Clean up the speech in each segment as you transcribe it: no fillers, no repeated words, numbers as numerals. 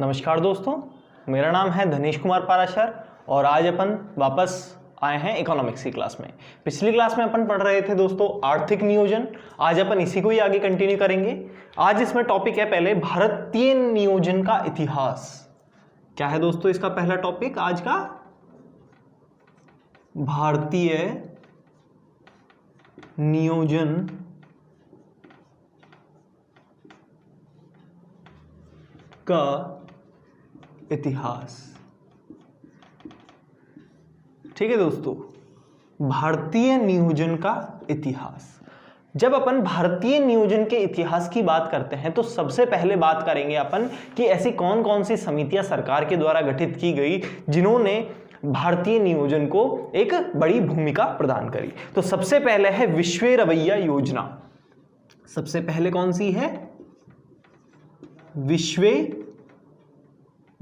नमस्कार दोस्तों, मेरा नाम है धनेश कुमार पाराशर और आज अपन वापस आए हैं इकोनॉमिक्स की क्लास में। पिछली क्लास में अपन पढ़ रहे थे दोस्तों आर्थिक नियोजन। आज अपन इसी को ही आगे कंटिन्यू करेंगे। आज इसमें टॉपिक है पहले भारतीय नियोजन का इतिहास। क्या है दोस्तों इसका पहला टॉपिक आज का? भारतीय नियोजन का इतिहास। ठीक है दोस्तों, भारतीय नियोजन का इतिहास। जब अपन भारतीय नियोजन के इतिहास की बात करते हैं तो सबसे पहले बात करेंगे अपन कि ऐसी कौन कौन सी समितियां सरकार के द्वारा गठित की गई जिन्होंने भारतीय नियोजन को एक बड़ी भूमिका प्रदान करी। तो सबसे पहले है विश्व रवैया योजना। सबसे पहले कौन सी है? विश्व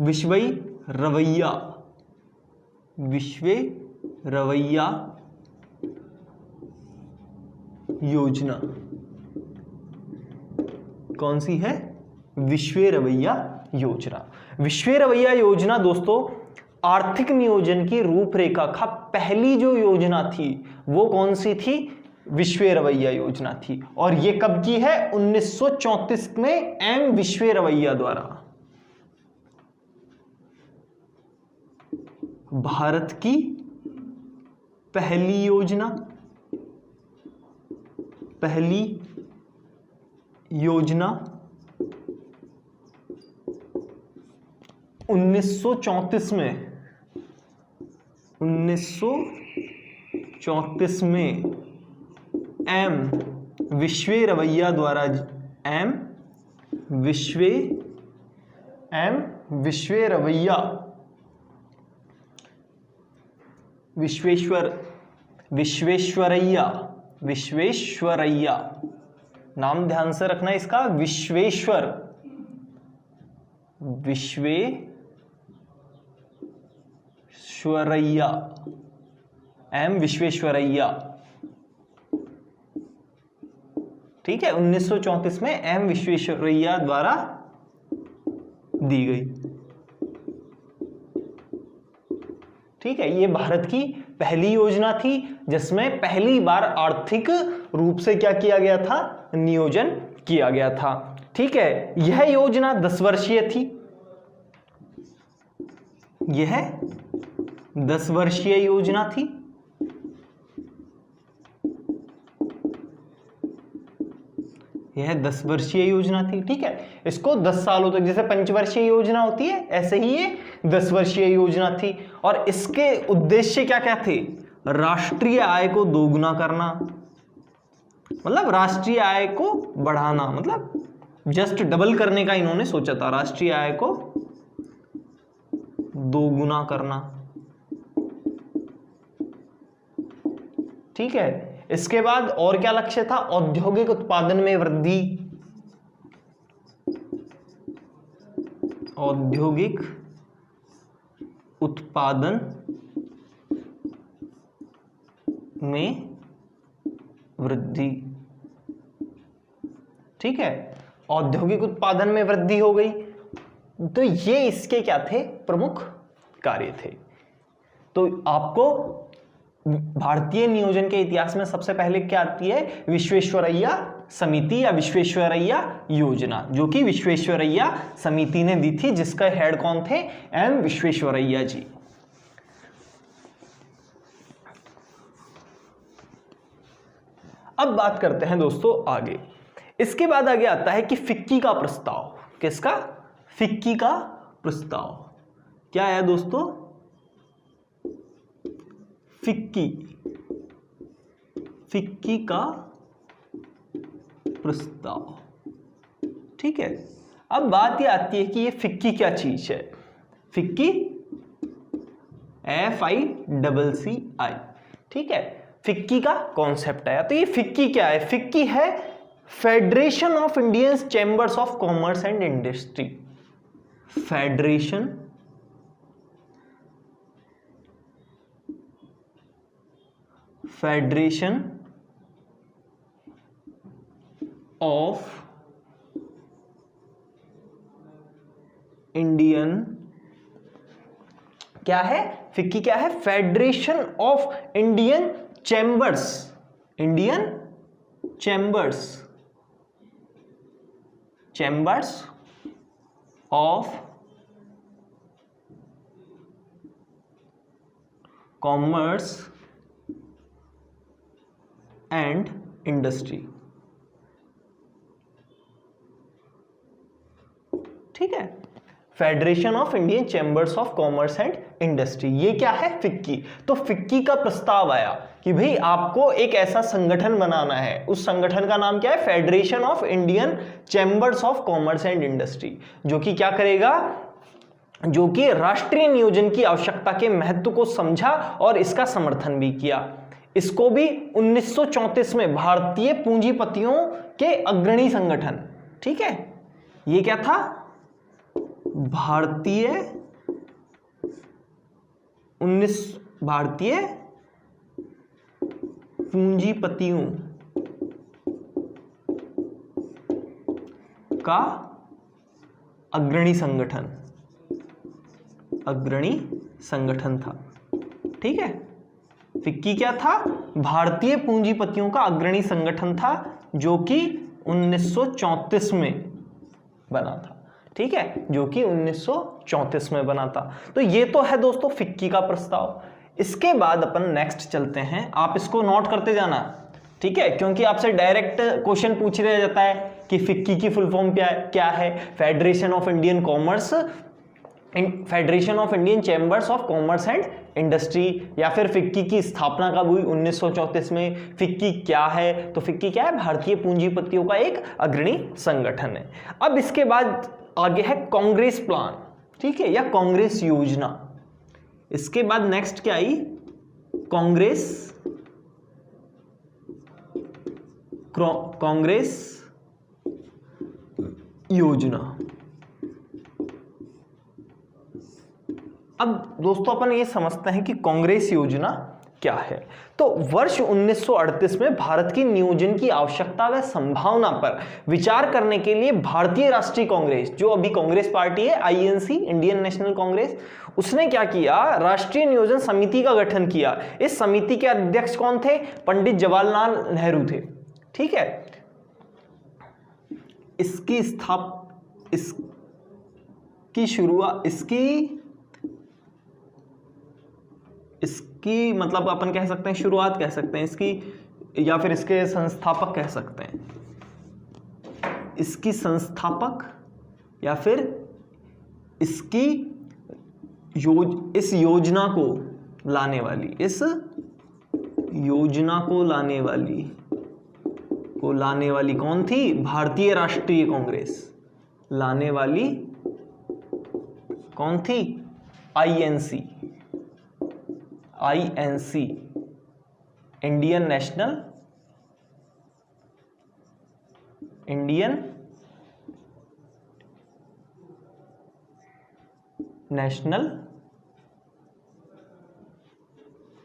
रवैया योजना। कौन सी है? विश्व रवैया योजना। विश्व रवैया योजना दोस्तों आर्थिक नियोजन की रूपरेखा का पहली जो योजना थी वो कौन सी थी? विश्व रवैया योजना थी। और ये कब की है? 1934 में एम विश्व रवैया द्वारा। भारत की पहली योजना 1934 में एम विश्व रवैया द्वारा विश्वेश्वरैया नाम ध्यान से रखना इसका। विश्वेश्वरैया एम विश्वेश्वरैया। ठीक है, 1934 में एम विश्वेश्वरैया द्वारा दी गई। ठीक है, ये भारत की पहली योजना थी जिसमें पहली बार आर्थिक रूप से क्या किया गया था? नियोजन किया गया था। ठीक है, यह योजना 10 वर्षीय थी। यह 10 वर्षीय योजना थी। यह 10 वर्षीय योजना थी। ठीक है, इसको 10 सालों तक, जैसे पंचवर्षीय योजना होती है ऐसे ही ये 10 वर्षीय योजना थी। और इसके उद्देश्य क्या क्या थे? राष्ट्रीय आय को दोगुना करना, मतलब राष्ट्रीय आय को बढ़ाना, मतलब जस्ट डबल करने का इन्होंने सोचा था। राष्ट्रीय आय को दोगुना करना। ठीक है, इसके बाद और क्या लक्ष्य था? औद्योगिक उत्पादन में वृद्धि। औद्योगिक उत्पादन में वृद्धि। ठीक है, औद्योगिक उत्पादन में वृद्धि हो गई। तो ये इसके क्या थे? प्रमुख कार्य थे। तो आपको भारतीय नियोजन के इतिहास में सबसे पहले क्या आती है? विश्वेश्वरैया समिति या विश्वेश्वरैया योजना, जो कि विश्वेश्वरैया समिति ने दी थी, जिसका हेड कौन थे? एम विश्वेश्वरैया जी। अब बात करते हैं दोस्तों आगे। इसके बाद आगे आता है कि फिक्की का प्रस्ताव। किसका? फिक्की का प्रस्ताव। क्या है दोस्तों? फिक्की का प्रस्ताव। ठीक है, अब बात ये आती है कि ये फिक्की क्या चीज है? FICCI FICCI। ठीक है, फिक्की का कॉन्सेप्ट है। तो ये फिक्की क्या है? फिक्की है federation of Indian chambers of commerce and industry. Federation of Indian क्या है फिक्की? क्या है? Federation of Indian chambers, Indian chambers, chambers of commerce and industry. ठीक है, federation of Indian chambers of commerce and industry, ये क्या है? FICCI. तो फिक्की का प्रस्ताव आया कि भाई आपको एक ऐसा संगठन बनाना है, उस संगठन का नाम क्या है? Federation of Indian chambers of commerce and industry, जो कि क्या करेगा? जो कि राष्ट्रीय नियोजन की आवश्यकता के महत्व को समझा और इसका समर्थन भी किया। इसको भी 1934 में भारतीय पूंजीपतियों के अग्रणी संगठन, ठीक है, ये क्या था? भारतीय पूंजीपतियों का अग्रणी संगठन था। ठीक है, फिक्की क्या था? भारतीय पूंजीपतियों का अग्रणी संगठन था, जो कि 1934 में बना था। ठीक है, जो कि 1934 में बना था। तो ये तो है दोस्तों फिक्की का प्रस्ताव। इसके बाद अपन नेक्स्ट चलते हैं, आप इसको नोट करते जाना, ठीक है, क्योंकि आपसे डायरेक्ट क्वेश्चन पूछ रहा जाता है कि फिक्की की फुल फॉर्म क्या है? Federation of Indian commerce, federation of Indian chambers of commerce and industry, या फिर फिक्की की स्थापना कब हुई? 1934 में। फिक्की क्या है? तो फिक्की क्या है? भारतीय पूंजीपतियों का एक अग्रणी संगठन है। अब इसके बाद आगे है कांग्रेस प्लान, ठीक है, या कांग्रेस योजना। इसके बाद नेक्स्ट क्या आई? कांग्रेस योजना। अब दोस्तों अपन ये समझते हैं कि कांग्रेस योजना क्या है। तो वर्ष 1938 में भारत की नियोजन की आवश्यकता व संभावना पर विचार करने के लिए भारतीय राष्ट्रीय कांग्रेस, जो अभी कांग्रेस पार्टी है, आईएनसी, इंडियन नेशनल कांग्रेस, उसने क्या किया? राष्ट्रीय नियोजन समिति का गठन किया। इस समिति के अध्यक्ष कौन थे? पंडित जवाहरलाल नेहरू थे। ठीक है, इसकी मतलब अपन कह सकते हैं शुरुआत कह सकते हैं इसकी, या फिर इसके संस्थापक कह सकते हैं, इसकी संस्थापक, या फिर इसकी इस योजना को लाने वाली कौन थी? भारतीय राष्ट्रीय कांग्रेस। लाने वाली कौन थी? INC, Indian national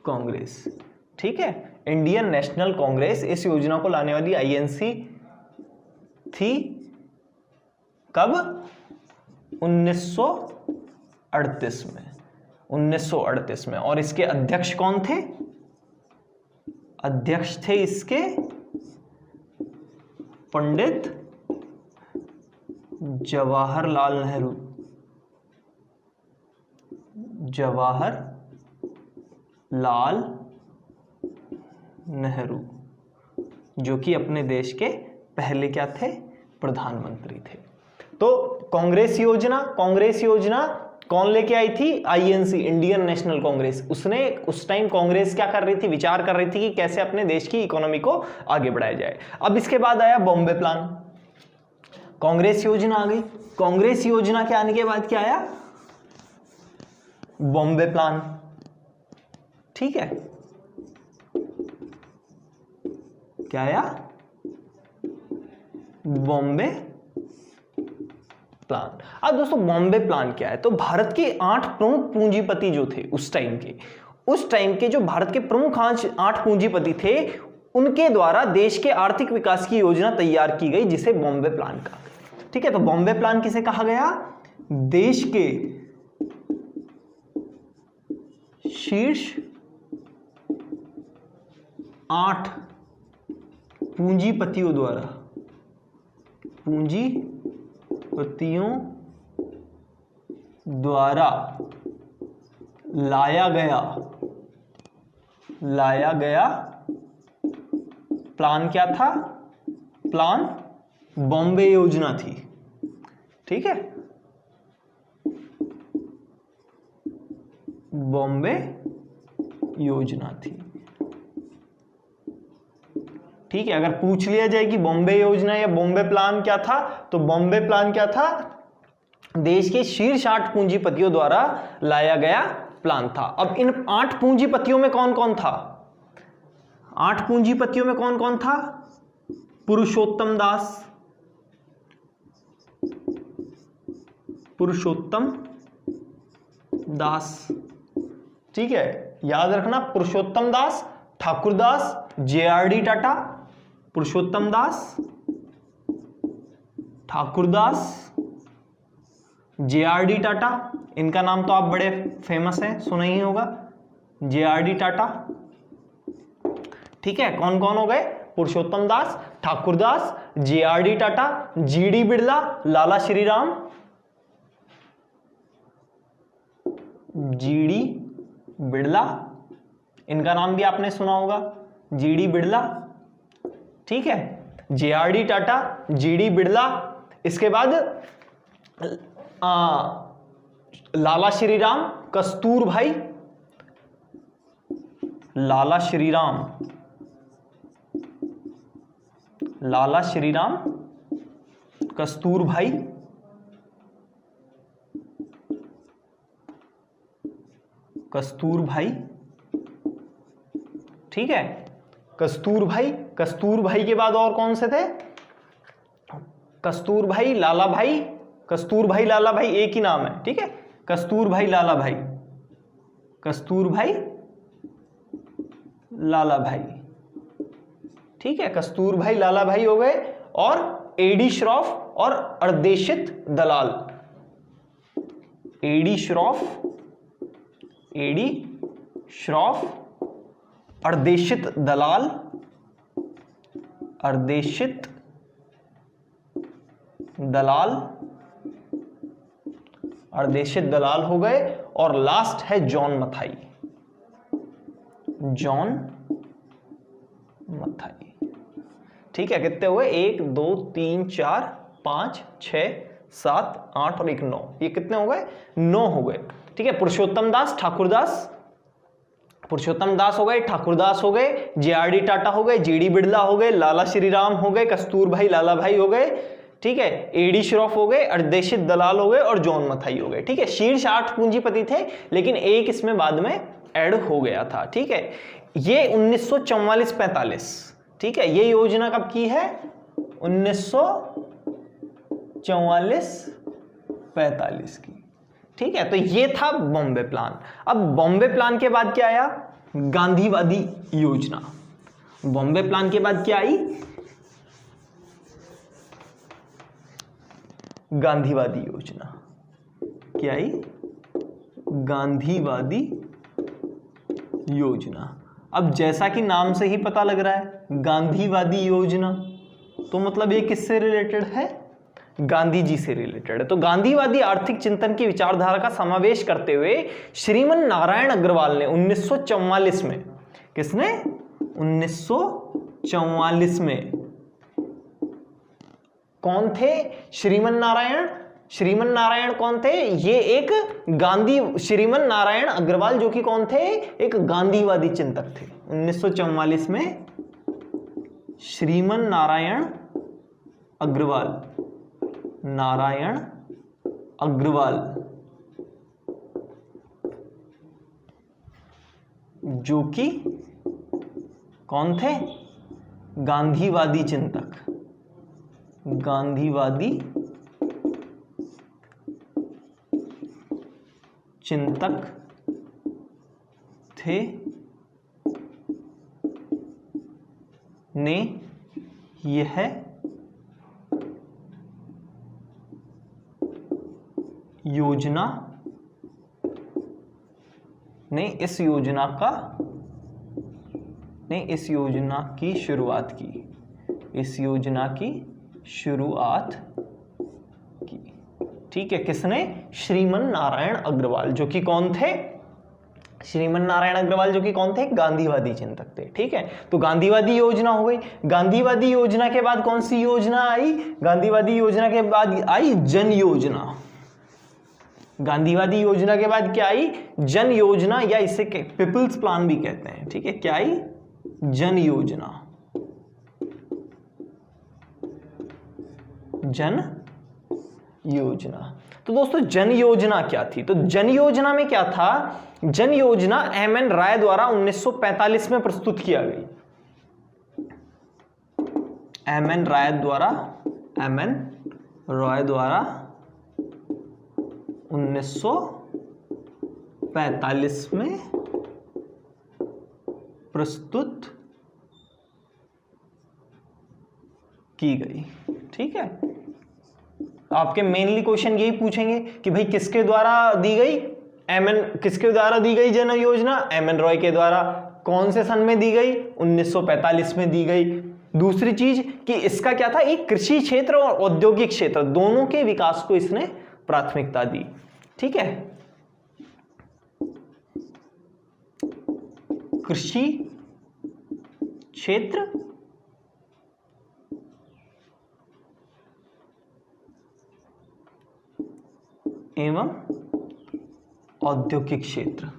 Congress. ठीक है, इंडियन नेशनल कांग्रेस, इस योजना को लाने वाली आईएनसी थी। कब? 1938 में। और इसके अध्यक्ष कौन थे? अध्यक्ष थे इसके पंडित जवाहरलाल नेहरू, जो कि अपने देश के पहले क्या थे? प्रधानमंत्री थे। तो कांग्रेस योजना कौन लेके आई थी? INC, Indian national Congress. उसने उस टाइम कांग्रेस क्या कर रही थी? विचार कर रही थी कि कैसे अपने देश की इकोनॉमी को आगे बढ़ाया जाए। अब इसके बाद आया बॉम्बे प्लान। कांग्रेस योजना आ गई, कांग्रेस योजना के आने के बाद क्या आया? बॉम्बे प्लान। ठीक है, क्या आया? बॉम्बे प्लान। अब दोस्तों बॉम्बे प्लान क्या है? तो भारत के 8 प्रमुख पूंजीपति जो थे उस टाइम के जो भारत के प्रमुख 8 पूंजीपति थे, उनके द्वारा देश के आर्थिक विकास की योजना तैयार की गई, जिसे बॉम्बे प्लान कहा गया। ठीक है, तो बॉम्बे प्लान किसे कहा गया? देश के शीर्ष 8 पूंजीपतियों द्वारा लाया गया प्लान क्या था? प्लान बॉम्बे योजना थी। ठीक है, बॉम्बे योजना थी। ठीक है, अगर पूछ लिया जाए कि बॉम्बे योजना या बॉम्बे प्लान क्या था, तो बॉम्बे प्लान क्या था? देश के शीर्ष 8 पूंजीपतियों द्वारा लाया गया प्लान था। अब इन 8 पूंजीपतियों में कौन कौन था? 8 पूंजीपतियों में कौन कौन था? पुरुषोत्तम दास। ठीक है, याद रखना, पुरुषोत्तम दास, ठाकुर दास, JRD टाटा। पुरुषोत्तम दास, ठाकुर दास, JRD टाटा। इनका नाम तो आप बड़े फेमस है, सुना ही होगा, JRD टाटा। ठीक है, कौन कौन हो गए? पुरुषोत्तम दास, ठाकुर दास, JRD टाटा, GD बिड़ला, लाला श्रीराम। GD बिड़ला, इनका नाम भी आपने सुना होगा, GD बिड़ला। ठीक है, JRD टाटा, GD बिड़ला। इसके बाद लाला श्रीराम, कस्तूरभाई, लाला श्रीराम, कस्तूरभाई। ठीक है, कस्तूरभाई के बाद और कौन से थे? कस्तूरभाई, लाला भाई एक ही नाम है। ठीक है, कस्तूरभाई लाला भाई। ठीक है, कस्तूरभाई लाला भाई हो गए। और AD श्रॉफ और अर्देशित दलाल। AD श्रॉफ, अर्देशित दलाल हो गए। और लास्ट है जॉन मथाई। ठीक है, कितने हुए? 1 2 3 4 5 6 7 8 और 1 9। ये कितने हो गए? 9 हो गए। ठीक है, पुरुषोत्तम दास, ठाकुर दास हो गए, JRD टाटा हो गए, GD बिड़ला हो गए, लाला श्रीराम हो गए, कस्तूरभाई लाला भाई हो गए। ठीक है, AD श्रॉफ हो गए, अर्देशित दलाल हो गए और जॉन मथाई हो गए। ठीक है, शीर्ष 8 पूंजीपति थे, लेकिन एक इसमें बाद में ऐड हो गया था। ठीक है, ये 1944-45। ठीक है, ये योजना कब की है? 1944-45 की। ठीक है, तो ये था बॉम्बे प्लान। अब बॉम्बे प्लान के बाद क्या आया? गांधीवादी योजना। बॉम्बे प्लान के बाद क्या आई? गांधीवादी योजना। क्या आई? गांधीवादी योजना। अब जैसा कि नाम से ही पता लग रहा है, गांधीवादी योजना, तो मतलब ये किससे रिलेटेड है? गांधी जी से रिलेटेड है। तो गांधीवादी आर्थिक चिंतन की विचारधारा का समावेश करते हुए श्रीमन नारायण अग्रवाल ने 1944 में, किसने? 1944 में। कौन थे श्रीमन नारायण कौन थे? ये एक श्रीमन नारायण अग्रवाल, जो कि कौन थे? एक गांधीवादी चिंतक थे। 1944 में श्रीमन नारायण अग्रवाल, जो कि कौन थे? गांधीवादी चिंतक थे, ने यह योजना ने इस योजना की शुरुआत की, इस योजना की शुरुआत की। ठीक है, किसने? श्रीमन नारायण अग्रवाल, जो कि कौन थे? श्रीमन नारायण अग्रवाल जो कि कौन थे? गांधीवादी चिंतक थे। ठीक है, तो गांधीवादी योजना हो गई। गांधीवादी योजना के बाद कौन सी योजना आई? गांधीवादी योजना के बाद आई जन योजना। गांधीवादी योजना के बाद क्या आई? जन योजना, या इसे पीपल्स प्लान भी कहते हैं। ठीक है, क्या आई? जन योजना। जन योजना। तो दोस्तों जन योजना क्या थी? तो जन योजना में क्या था? जन योजना एम.एन. राय द्वारा 1945 में प्रस्तुत किया गई। एम.एन. राय द्वारा 1945 में प्रस्तुत की गई। ठीक है, आपके मेनली क्वेश्चन यही पूछेंगे कि भाई किसके द्वारा दी गई? किसके द्वारा दी गई जन योजना? एम.एन. रॉय के द्वारा। कौन से सन में दी गई? 1945 में दी गई। दूसरी चीज कि इसका क्या था? एक कृषि क्षेत्र और औद्योगिक क्षेत्र दोनों के विकास को इसने प्राथमिकता दी। ठीक है, कृषि क्षेत्र एवं औद्योगिक क्षेत्र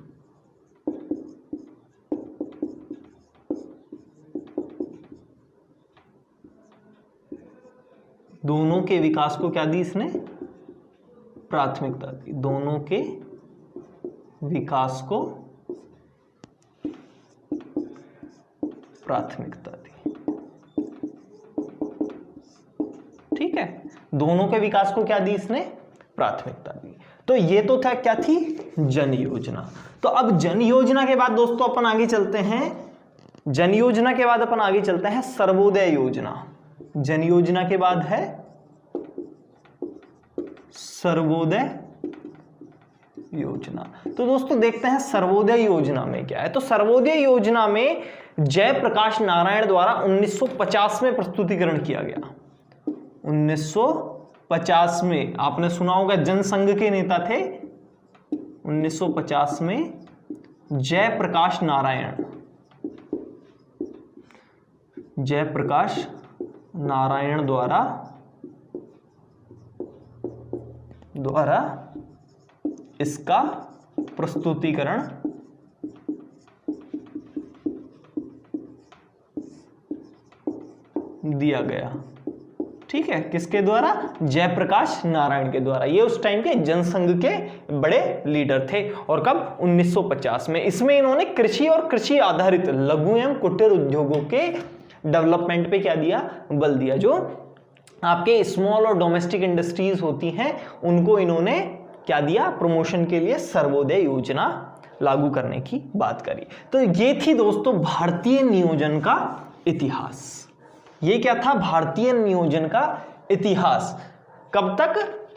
दोनों के विकास को क्या दी इसने? प्राथमिकता दी। दोनों के विकास को प्राथमिकता दी। ठीक है, दोनों के विकास को क्या दी इसने? प्राथमिकता दी। तो ये तो था क्या थी? जन योजना। तो अब जन योजना के बाद दोस्तों अपन आगे चलते हैं, जन योजना के बाद अपन आगे चलते हैं सर्वोदय योजना। जन योजना के बाद है सर्वोदय योजना। तो दोस्तों देखते हैं सर्वोदय योजना में क्या है। तो सर्वोदय योजना में जयप्रकाश नारायण द्वारा 1950 में प्रस्तुतिकरण किया गया। 1950 में आपने सुना होगा, जनसंघ के नेता थे। 1950 में जयप्रकाश नारायण द्वारा इसका प्रस्तुतिकरण दिया गया। ठीक है, किसके द्वारा? जयप्रकाश नारायण के द्वारा। ये उस टाइम के जनसंघ के बड़े लीडर थे। और कब? 1950 में। इसमें इन्होंने कृषि और कृषि आधारित लघु एवं कुटीर उद्योगों के डेवलपमेंट पे क्या दिया? बल दिया। जो आपके स्मॉल और डोमेस्टिक इंडस्ट्रीज होती हैं उनको इन्होंने क्या दिया? प्रमोशन के लिए सर्वोदय योजना लागू करने की बात करी। तो ये थी दोस्तों भारतीय नियोजन का इतिहास। ये क्या था? भारतीय नियोजन का इतिहास। कब तक?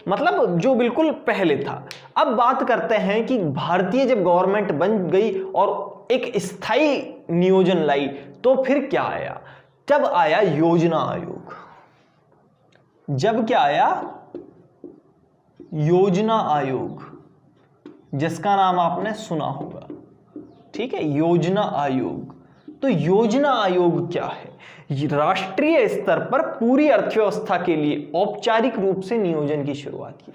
मतलब जो बिल्कुल पहले था। अब बात करते हैं कि भारतीय जब गवर्नमेंट बन गई और एक स्थायी नियोजन लाई तो फिर क्या आया? तब आया योजना आयोग। जब क्या आया? योजना आयोग, जिसका नाम आपने सुना होगा। ठीक है, योजना आयोग। तो योजना आयोग क्या है? राष्ट्रीय स्तर पर पूरी अर्थव्यवस्था के लिए औपचारिक रूप से नियोजन की शुरुआत की।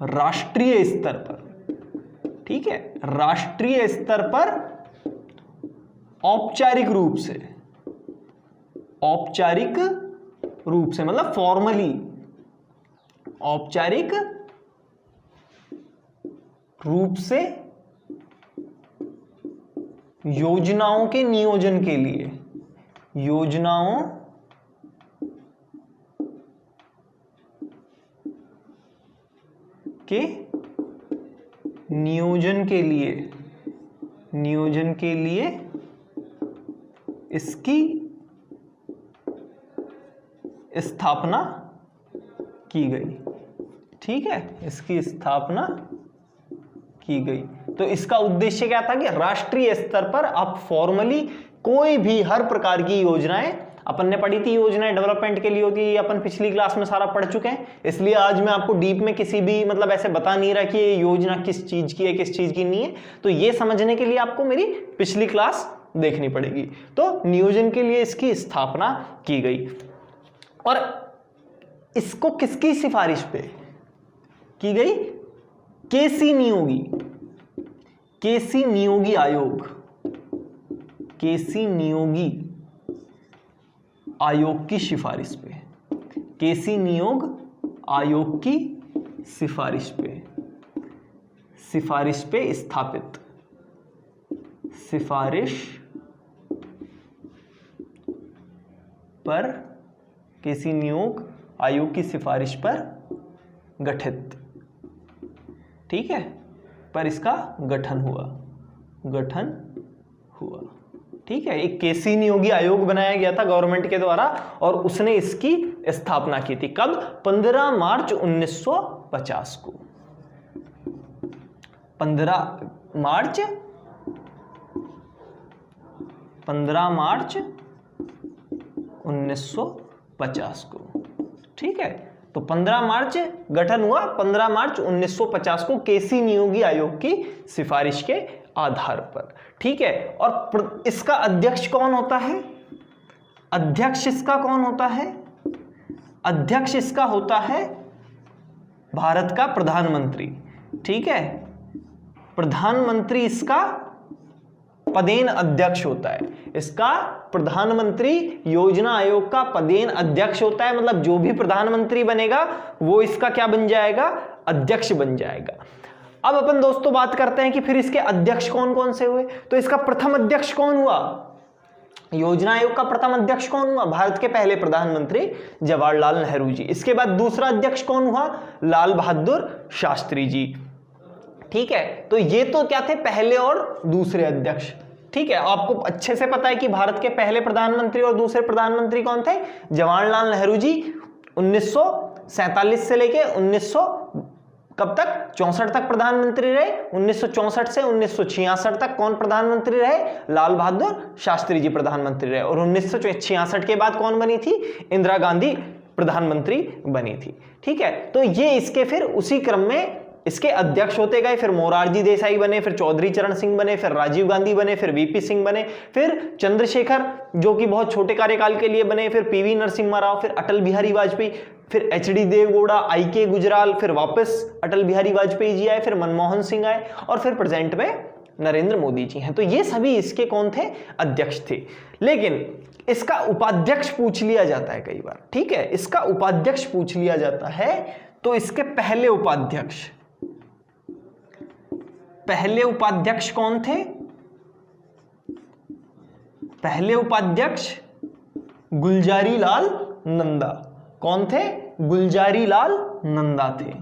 राष्ट्रीय स्तर पर, ठीक है, राष्ट्रीय स्तर पर औपचारिक रूप से मतलब फॉर्मली, औपचारिक रूप से योजनाओं के नियोजन के लिए, योजनाओं के नियोजन के लिए इसकी स्थापना की गई। ठीक है, इसकी स्थापना की गई। तो इसका उद्देश्य क्या था कि राष्ट्रीय स्तर पर आप फॉर्मली कोई भी हर प्रकार की योजनाएं, अपन ने पढ़ी थी योजनाएं डेवलपमेंट के लिए होती है, अपन पिछली क्लास में सारा पढ़ चुके हैं, इसलिए आज मैं आपको डीप में किसी भी मतलब ऐसे बता नहीं रहा कि ये योजना किस चीज की है किस चीज की नहीं है। तो ये समझने के लिए आपको मेरी पिछली क्लास देखनी पड़ेगी। तो नियोजन के लिए इसकी स्थापना की गई और इसको किसकी सिफारिश पे की गई? केसी नियोगी आयोग, केसी नियोगी आयोग की सिफारिश पे, केसी नियोग आयोग की सिफारिश पे स्थापित, सिफारिश पर, केसी नियोग आयोग की सिफारिश पर गठित, ठीक है, पर इसका गठन हुआ, ठीक है। एक केसी नियोगी आयोग बनाया गया था गवर्नमेंट के द्वारा और उसने इसकी स्थापना की थी। कब? 15 मार्च 1950 को। 15 मार्च 1950 को, ठीक है। तो 15 मार्च गठन हुआ, 15 मार्च 1950 को केसी नियोगी आयोग की सिफारिश के आधार पर, ठीक है। और इसका अध्यक्ष कौन होता है? अध्यक्ष इसका कौन होता है? अध्यक्ष इसका होता है भारत का प्रधानमंत्री, ठीक है। प्रधानमंत्री इसका पदेन अध्यक्ष होता है। इसका प्रधानमंत्री योजना आयोग का पदेन अध्यक्ष होता है, मतलब जो भी प्रधानमंत्री बनेगा वो इसका क्या बन जाएगा? अध्यक्ष बन जाएगा। अब अपन दोस्तों बात करते हैं कि फिर इसके अध्यक्ष कौन कौन से हुए। तो इसका प्रथम अध्यक्ष कौन हुआ? योजना आयोग का प्रथम अध्यक्ष कौन हुआ? भारत के पहले प्रधानमंत्री जवाहरलाल नेहरू जी। इसके बाद दूसरा अध्यक्ष कौन हुआ? लाल बहादुर शास्त्री जी, ठीक है। तो ये तो क्या थे? पहले और दूसरे अध्यक्ष, ठीक है। आपको अच्छे से पता है कि भारत के पहले प्रधानमंत्री और दूसरे प्रधानमंत्री कौन थे? जवाहरलाल नेहरू जी 1947 से लेके 1900 कब तक? 64 तक प्रधानमंत्री रहे। 1964 से 1966 तक कौन प्रधानमंत्री रहे? लाल बहादुर शास्त्री जी प्रधानमंत्री रहे। और 1966 के बाद कौन बनी थी? इंदिरा गांधी प्रधानमंत्री बनी थी, ठीक है। तो ये इसके फिर उसी क्रम में इसके अध्यक्ष होते गए। फिर मोरारजी देसाई बने, फिर चौधरी चरण सिंह बने, फिर राजीव गांधी बने, फिर वीपी सिंह बने, फिर चंद्रशेखर जो कि बहुत छोटे कार्यकाल के लिए बने, फिर पीवी नरसिम्हा राव, फिर अटल बिहारी वाजपेयी, फिर एचडी देवगौड़ा, आईके गुजराल, फिर वापस अटल बिहारी वाजपेयी जी आए, फिर मनमोहन सिंह आए और फिर प्रेजेंट में नरेंद्र मोदी जी हैं। तो ये सभी इसके कौन थे? अध्यक्ष थे। लेकिन इसका उपाध्यक्ष पूछ लिया जाता है कई बार, ठीक है। इसका उपाध्यक्ष पूछ लिया जाता है। तो इसके पहले उपाध्यक्ष कौन थे? पहले उपाध्यक्ष गुलजारी लाल नंदा। कौन थे? गुलजारी लाल नंदा थे।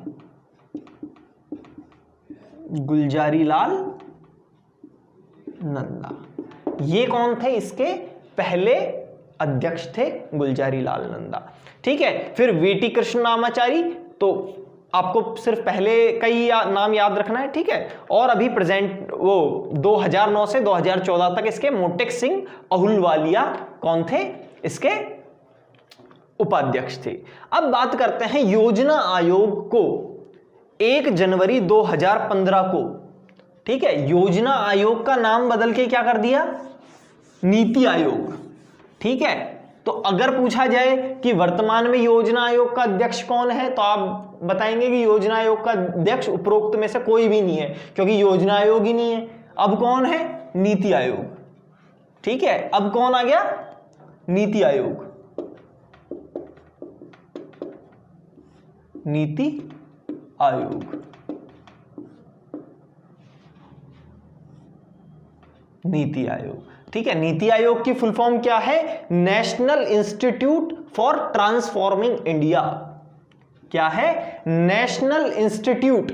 गुलजारी लाल नंदा, ये कौन थे? इसके पहले अध्यक्ष थे गुलजारी लाल नंदा, ठीक है। फिर वीटी कृष्णमाचारी, तो आपको सिर्फ पहले कई नाम याद रखना है, ठीक है। और अभी प्रेजेंट वो 2009 से 2014 तक इसके मोटेक सिंह अहुलवालिया कौन थे? इसके उपाध्यक्ष थे। अब बात करते हैं योजना आयोग को 1 जनवरी 2015 को, ठीक है। योजना आयोग का नाम बदल के क्या कर दिया? नीति आयोग, ठीक है। तो अगर पूछा जाए कि वर्तमान में योजना आयोग का अध्यक्ष कौन है, तो आप बताएंगे कि योजना आयोग का अध्यक्ष उपरोक्त में से कोई भी नहीं है, क्योंकि योजना आयोग ही नहीं है। अब कौन है? नीति आयोग, ठीक है। अब कौन आ गया? नीति आयोग, नीति आयोग, नीति आयोग, ठीक है। नीति आयोग की फुल फॉर्म क्या है? National institute for transforming India. क्या है? National institute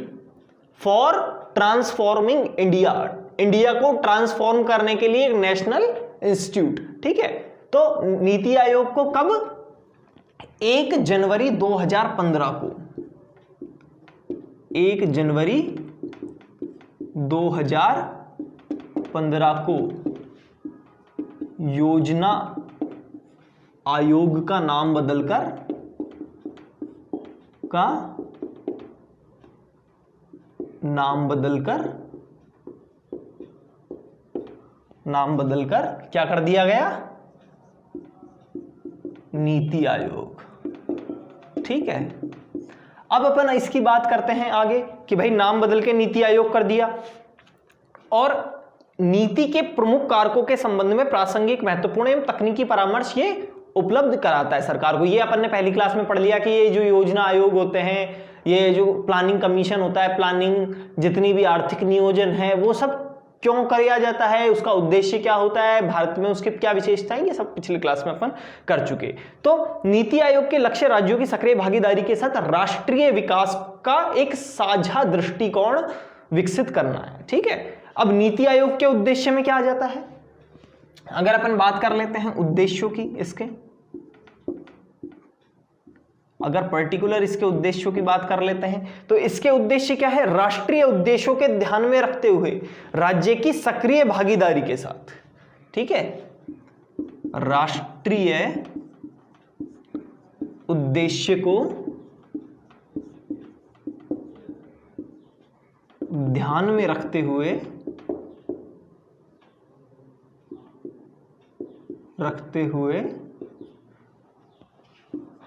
for transforming India. India को ट्रांसफॉर्म करने के लिए एक नेशनल इंस्टीट्यूट, ठीक है। तो नीति आयोग को कब? 1 जनवरी 2015 को, 1 जनवरी 2015 को योजना आयोग का नाम बदलकर क्या कर दिया गया? नीति आयोग। ठीक है, अब अपन इसकी बात करते हैं आगे कि भाई नाम बदल के नीति आयोग कर दिया, और नीति के प्रमुख कारकों के संबंध में प्रासंगिक, महत्वपूर्ण एवं तकनीकी परामर्श ये उपलब्ध कराता है सरकार को। ये अपन ने पहली क्लास में पढ़ लिया कि ये जो योजना आयोग होते हैं, ये जो प्लानिंग कमीशन होता है, प्लानिंग जितनी भी आर्थिक नियोजन है वो सब क्यों किया जाता है, उसका उद्देश्य क्या होता है, भारत में उसकी क्या विशेषताएं, ये सब पिछली क्लास में अपन कर चुके। तो नीति आयोग के लक्ष्य राज्यों की सक्रिय भागीदारी के साथ राष्ट्रीय विकास का एक साझा दृष्टिकोण विकसित करना है। ठीक है, अब नीति आयोग के उद्देश्य में क्या आ जाता है, अगर अपन बात कर लेते हैं उद्देश्यों की, इसके अगर पर्टिकुलर इसके उद्देश्यों की बात कर लेते हैं तो इसके उद्देश्य क्या है? राष्ट्रीय उद्देश्यों के ध्यान में रखते हुए राज्य की सक्रिय भागीदारी के साथ। ठीक है, राष्ट्रीय उद्देश्य को ध्यान में रखते हुए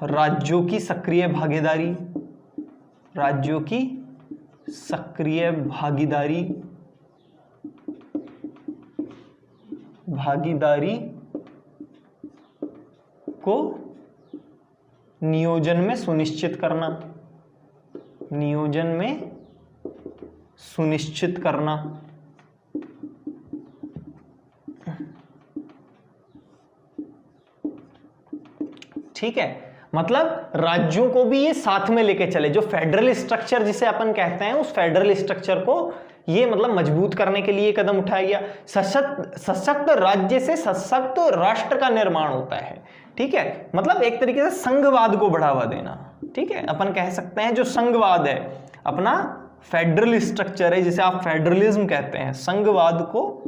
राज्यों की सक्रिय भागीदारी को नियोजन में सुनिश्चित करना। ठीक है, मतलब राज्यों को भी ये साथ में लेके चले, जो फेडरल स्ट्रक्चर जिसे अपन कहते हैं, उस फेडरल स्ट्रक्चर को ये मतलब मजबूत करने के लिए कदम उठाया गया। सशक्त राज्य से सशक्त राष्ट्र का निर्माण होता है। ठीक है, मतलब एक तरीके से संघवाद को बढ़ावा देना। ठीक है, अपन कह सकते हैं जो संघवाद है, अपना फेडरल स्ट्रक्चर है जिसे आप फेडरलिज्म कहते हैं, संघवाद को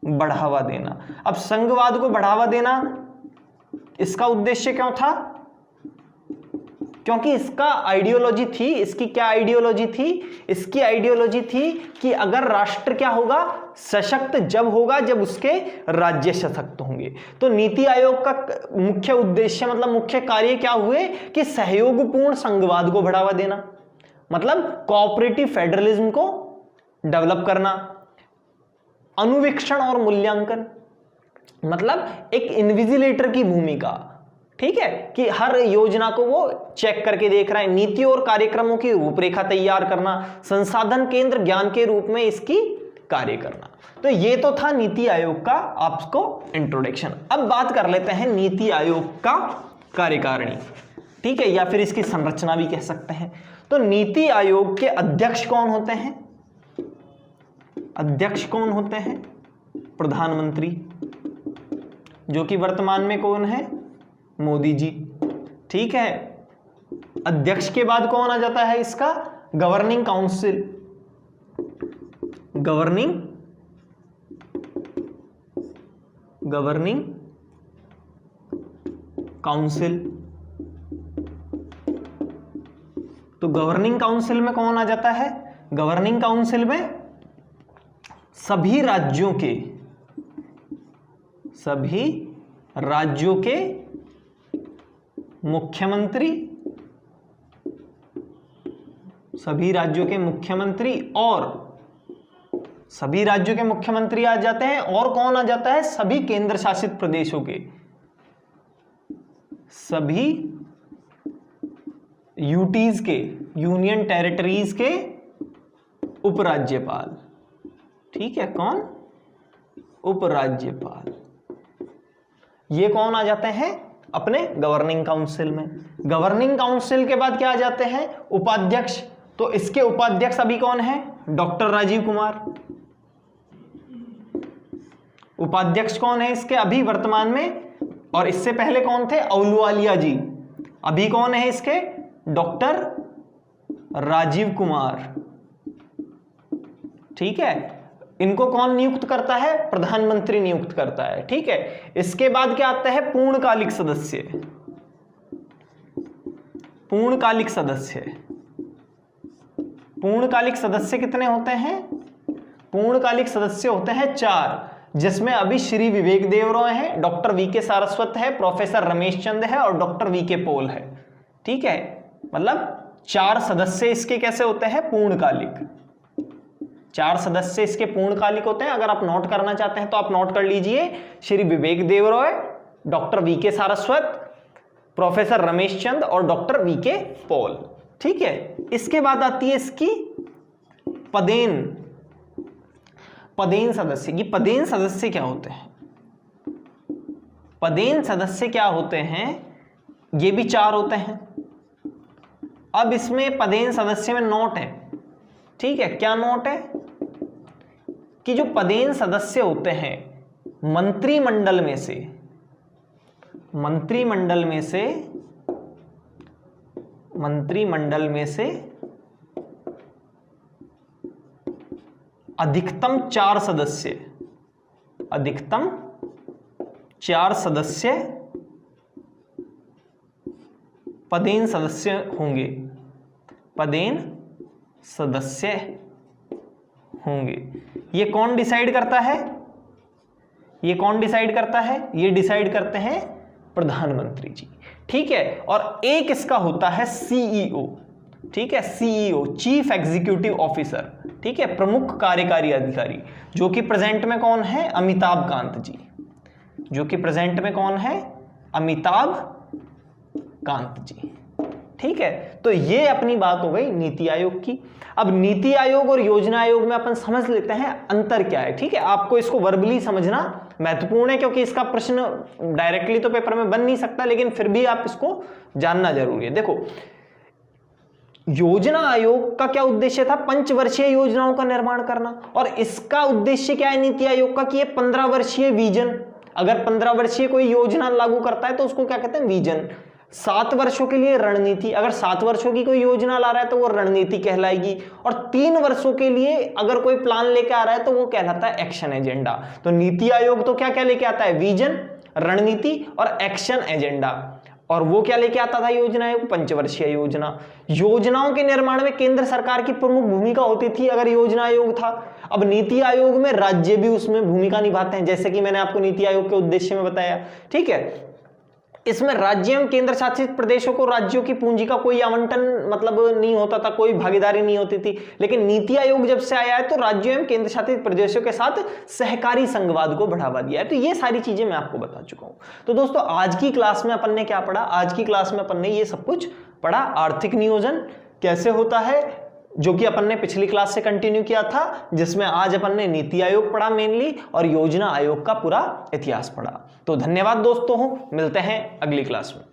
बढ़ावा देना। अब संघवाद को बढ़ावा देना इसका उद्देश्य क्यों था? क्योंकि इसका आइडियोलॉजी थी, इसकी क्या आइडियोलॉजी थी? इसकी आइडियोलॉजी थी कि अगर राष्ट्र क्या होगा, सशक्त जब होगा जब उसके राज्य सशक्त होंगे। तो नीति आयोग का मुख्य उद्देश्य मतलब मुख्य कार्य क्या हुए कि सहयोगपूर्ण संघवाद को बढ़ावा देना, मतलब कोऑपरेटिव फेडरलिज्म को डेवलप करना। अनुवीक्षण और मूल्यांकन मतलब एक इन्विजिलेटर की भूमिका। ठीक है, कि हर योजना को वो चेक करके देख रहा है। नीति और कार्यक्रमों की रूपरेखा तैयार करना, संसाधन केंद्र ज्ञान के रूप में इसकी कार्य करना। तो ये तो था नीति आयोग का आपको इंट्रोडक्शन। अब बात कर लेते हैं नीति आयोग का कार्यकारिणी। ठीक है, या फिर इसकी संरचना भी कह सकते हैं। तो नीति आयोग के अध्यक्ष कौन होते हैं? अध्यक्ष कौन होते हैं? प्रधानमंत्री, जो कि वर्तमान में कौन है? मोदी जी। ठीक है, अध्यक्ष के बाद कौन आ जाता है इसका? Governing council. Governing council. तो गवर्निंग काउंसिल में कौन आ जाता है? गवर्निंग काउंसिल में सभी राज्यों के मुख्यमंत्री, सभी राज्यों के मुख्यमंत्री आ जाते हैं। और कौन आ जाता है? सभी केंद्र शासित प्रदेशों के, सभी यूटीज के, यूनियन टेरिटरीज के उपराज्यपाल। ठीक है, कौन? उपराज्यपाल। ये कौन आ जाते हैं? अपने गवर्निंग काउंसिल में। गवर्निंग काउंसिल के बाद क्या आ जाते हैं? उपाध्यक्ष। तो इसके उपाध्यक्ष अभी कौन है? डॉक्टर राजीव कुमार। उपाध्यक्ष कौन है इसके अभी वर्तमान में? और इससे पहले कौन थे? अहलुवालिया जी। अभी कौन है इसके? डॉक्टर राजीव कुमार। ठीक है, इनको कौन नियुक्त करता है? प्रधानमंत्री नियुक्त करता है। ठीक है, इसके बाद क्या आता है? पूर्णकालिक सदस्य। पूर्णकालिक सदस्य, पूर्णकालिक सदस्य कितने होते हैं? पूर्णकालिक सदस्य होते हैं 4, जिसमें अभी श्री विवेक देव रॉय है, डॉक्टर वीके सारस्वत है, प्रोफेसर रमेश चंद है और डॉक्टर वीके पॉल है। ठीक है, मतलब 4 सदस्य इसके कैसे होते हैं? पूर्णकालिक। 4 सदस्य इसके पूर्णकालिक होते हैं। अगर आप नोट करना चाहते हैं तो आप नोट कर लीजिए, Shri Vivek Dev Roy, doctor VK Saraswat, professor Ramesh Chand और डॉक्टर वीके पॉल। ठीक है, इसके बाद आती है इसकी पदेन, पदेन सदस्य। ये पदेन सदस्य क्या होते हैं? पदेन सदस्य क्या होते हैं? ये भी 4 होते हैं। अब इसमें पदेन सदस्य में नोट है। ठीक है, क्या नोट है? कि जो पदेन सदस्य होते हैं मंत्रिमंडल में से, मंत्रिमंडल में से अधिकतम 4 सदस्य, अधिकतम 4 सदस्य पदेन सदस्य होंगे, पदेन सदस्य होंगे। ये कौन डिसाइड करता है? ये कौन डिसाइड करता है? ये डिसाइड करते हैं प्रधानमंत्री जी। ठीक है, और एक इसका होता है सीईओ। ठीक है, सीईओ, चीफ एग्जीक्यूटिव ऑफिसर। ठीक है, प्रमुख कार्यकारी अधिकारी, जो कि प्रेजेंट में कौन है? अमिताभ कांत जी। जो कि प्रेजेंट में कौन है? अमिताभ कांत जी। ठीक है, तो ये अपनी बात हो गई नीति आयोग की। अब नीति आयोग और योजना आयोग में अपन समझ लेते हैं अंतर क्या है। ठीक है, आपको इसको वर्बली समझना महत्वपूर्ण है, क्योंकि इसका प्रश्न डायरेक्टली तो पेपर में बन नहीं सकता, लेकिन फिर भी आप इसको जानना जरूरी है। देखो, योजना आयोग का क्या उद्देश्य था? 5 वर्षीय योजनाओं का निर्माण करना। और इसका उद्देश्य क्या है नीति आयोग का? कि ये 15 वर्षीय विजन, अगर 15 वर्षीय कोई योजना लागू करता है तो उसको क्या कहते हैं? विजन। 7 वर्षों के लिए रणनीति, अगर 7 वर्षों की कोई योजना ला रहा है तो वो रणनीति कहलाएगी। और 3 वर्षों के लिए अगर कोई प्लान लेके आ रहा है तो वो कहलाता है एक्शन एजेंडा। तो नीति आयोग तो क्या क्या लेके आता है? विजन, रणनीति और एक्शन एजेंडा। और वो क्या लेके आता था योजना आयोग? 5 वर्षीय योजना। योजनाओं के निर्माण में केंद्र सरकार की प्रमुख भूमिका होती थी अगर योजना आयोग था। अब नीति आयोग में राज्य भी उसमें भूमिका निभाते हैं, जैसे कि मैंने आपको नीति आयोग के उद्देश्य में बताया। ठीक है, इसमें राज्य एवं केंद्र शासित प्रदेशों को राज्यों की पूंजी का कोई आवंटन मतलब नहीं होता था, कोई भागीदारी नहीं होती थी। लेकिन नीति आयोग जब से आया है तो राज्यों एवं केंद्र शासित प्रदेशों के साथ सहकारी संघवाद को बढ़ावा दिया है। तो ये सारी चीजें मैं आपको बता चुका हूं। तो दोस्तों, आज की क्लास में अपन ने क्या पढ़ा? आज की क्लास में अपन ने ये सब कुछ पढ़ा। आर्थिक नियोजन कैसे होता है, जो कि अपन ने पिछली क्लास से कंटिन्यू किया था, जिसमें आज अपन ने नीति आयोग पढ़ा मेनली, और योजना आयोग का पूरा इतिहास पढ़ा। तो धन्यवाद दोस्तों, मिलते हैं अगली क्लास में।